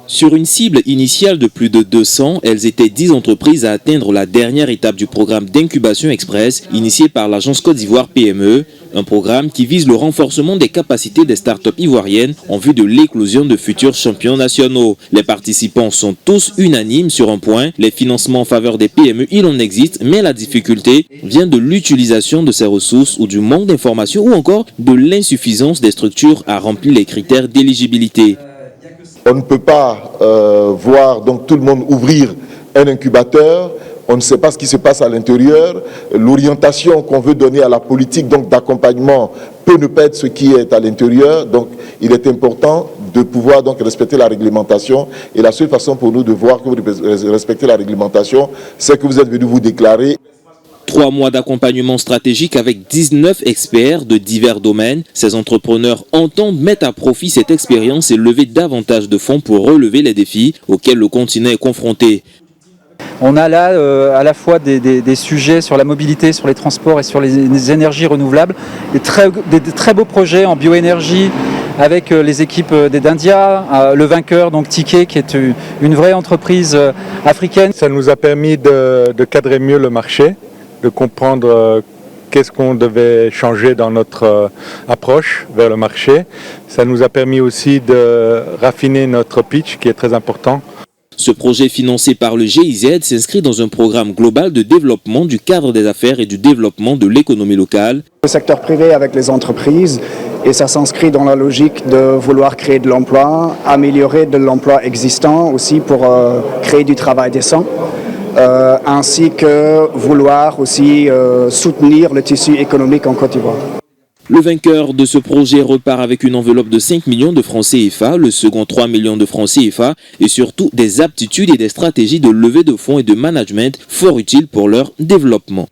Sur une cible initiale de plus de 200, elles étaient 10 entreprises à atteindre la dernière étape du programme d'incubation express initié par l'agence Côte d'Ivoire PME, un programme qui vise le renforcement des capacités des startups ivoiriennes en vue de l'éclosion de futurs champions nationaux. Les participants sont tous unanimes sur un point, les financements en faveur des PME, il en existe, mais la difficulté vient de l'utilisation de ces ressources ou du manque d'informations ou encore de l'insuffisance des structures à remplir les critères d'éligibilité. On ne peut pas voir donc tout le monde ouvrir un incubateur. On ne sait pas ce qui se passe à l'intérieur. L'orientation qu'on veut donner à la politique donc d'accompagnement peut ne pas être ce qui est à l'intérieur. Donc il est important de pouvoir donc respecter la réglementation. Et la seule façon pour nous de voir que vous respectez la réglementation, c'est que vous êtes venu vous déclarer. 3 mois d'accompagnement stratégique avec 19 experts de divers domaines. Ces entrepreneurs entendent mettre à profit cette expérience et lever davantage de fonds pour relever les défis auxquels le continent est confronté. On a là à la fois des sujets sur la mobilité, sur les transports et sur les énergies renouvelables, des très beaux projets en bioénergie avec les équipes d'India, le vainqueur, donc Ticket, qui est une vraie entreprise africaine. Ça nous a permis de cadrer mieux le marché, de comprendre qu'est-ce qu'on devait changer dans notre approche vers le marché. Ça nous a permis aussi de raffiner notre pitch, qui est très important. Ce projet financé par le GIZ s'inscrit dans un programme global de développement du cadre des affaires et du développement de l'économie locale. Le secteur privé avec les entreprises, et ça s'inscrit dans la logique de vouloir créer de l'emploi, améliorer de l'emploi existant aussi pour créer du travail décent. Ainsi que vouloir aussi soutenir le tissu économique en Côte d'Ivoire. Le vainqueur de ce projet repart avec une enveloppe de 5 millions de francs CFA, le second 3 millions de francs CFA et surtout des aptitudes et des stratégies de levée de fonds et de management fort utiles pour leur développement.